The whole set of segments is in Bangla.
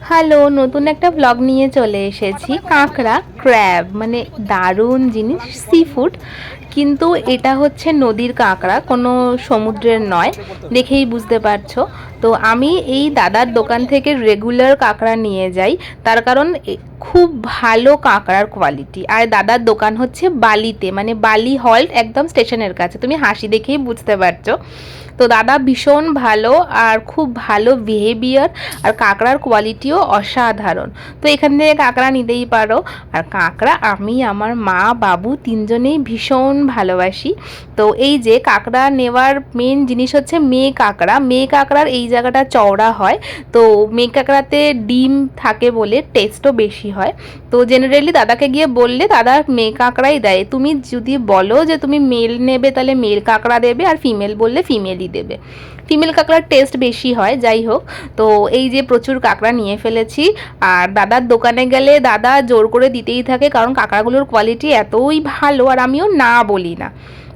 হ্যালো, নতুন একটা ব্লগ নিয়ে চলে এসেছি। কাঁকড়া, ক্র্যাব মানে দারুণ জিনিস, সি ফুড। কিন্তু এটা হচ্ছে নদীর কাঁকড়া, কোনো সমুদ্রের নয়, দেখেই বুঝতে পারছো। তো আমি এই দাদার দোকান থেকে রেগুলার কাঁকড়া নিয়ে যাই, তার কারণ খুব ভালো কাঁকড়ার কোয়ালিটি। আর দাদার দোকান হচ্ছে বালিতে, মানে বালি হল্ট, একদম স্টেশনের কাছে। তুমি হাসি দেখেই বুঝতে পারছো। তো দাদা ভীষণ ভালো আর খুব ভালো বিহেভিয়ার, আর কাঁকড়ার কোয়ালিটিও অসাধারণ। তো এখান থেকে কাঁকড়া নিতেই পারো। আর কাঁকড়া আমি আমার মা বাবু তিনজনেই ভীষণ ভালোবাসি। তো এই যে কাঁকড়া নেওয়ার মেন জিনিস হচ্ছে মেয়ে কাঁকড়া। মেয়ে কাঁকড়ার এই জায়গাটা চওড়া হয়, তো মেয়ে কাঁকড়াতে ডিম থাকে বলে টেস্টও বেশি হয়। তো জেনারেলি দাদাকে গিয়ে বললে দাদা মেয়ে কাঁকড়াই দেয়। তুমি যদি বলো যে তুমি মেল নেবে তাহলে মেল কাঁকড়া দেবে, আর ফিমেল বললে ফিমেলই দেবে। ফিমেল কাঁকড়ার টেস্ট বেশি হয়, যাই হোক। তো এই যে প্রচুর কাঁকড়া নিয়ে ফেলেছি। আর দাদার দোকানে গেলে দাদা জোর করে দিতেই থাকে, কারণ কাঁকড়াগুলোর কোয়ালিটি এতই ভালো, আর আমিও না বলি না।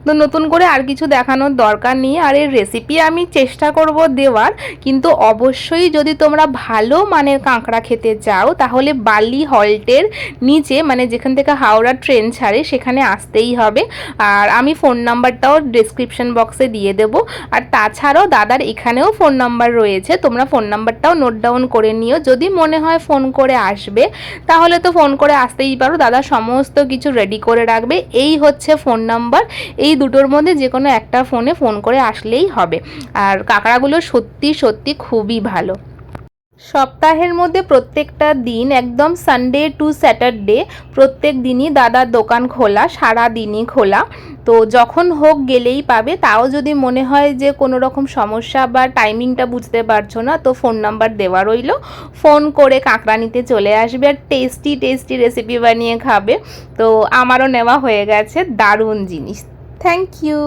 তো নতুন করে আর কিছু দেখানোর দরকার নেই। আর এর রেসিপি আমি চেষ্টা করব দেওয়ার, কিন্তু অবশ্যই যদি তোমরা ভালো মানের কাঁকড়া খেতে চাও তাহলে বালি হল্টের নিচে, মানে যেখান থেকে হাওড়া ট্রেন ছাড়ে সেখানে আসতেই হবে। আর আমি ফোন নাম্বারটাও ডিসক্রিপশন বক্সে দিয়ে দেব। আর তাছাড়াও দাদার এখানেও ফোন নাম্বার রয়েছে, তোমরা ফোন নাম্বারটাও নোট ডাউন করে নিও। যদি মনে হয় ফোন করে আসবে তাহলে তো ফোন করে আসতেই পারো, দাদা সমস্ত কিছু রেডি করে রাখবে। এই হচ্ছে ফোন নাম্বার, এই দুটোর মধ্যে যে কোনো একটা ফোনে ফোন করে আসলেই হবে। আর কাঁকড়াগুলো সত্যি সত্যি খুবই ভালো। সপ্তাহের মধ্যে প্রত্যেকটা দিন, একদম সানডে টু স্যাটারডে, প্রত্যেক দিনই দাদার দোকান খোলা, সারা দিনই খোলা। তো যখন হোক গেলেই পাবে। তাও যদি মনে হয় যে কোনো রকম সমস্যা বা টাইমিংটা বুঝতে পারছো না, তো ফোন নাম্বার দেওয়া রইলো, ফোন করে কাঁকড়া নিতে চলে আসবে আর টেস্টি টেস্টি রেসিপি বানিয়ে খাবে। তো আমারও নেওয়া হয়ে গেছে, দারুণ জিনিস। Thank you.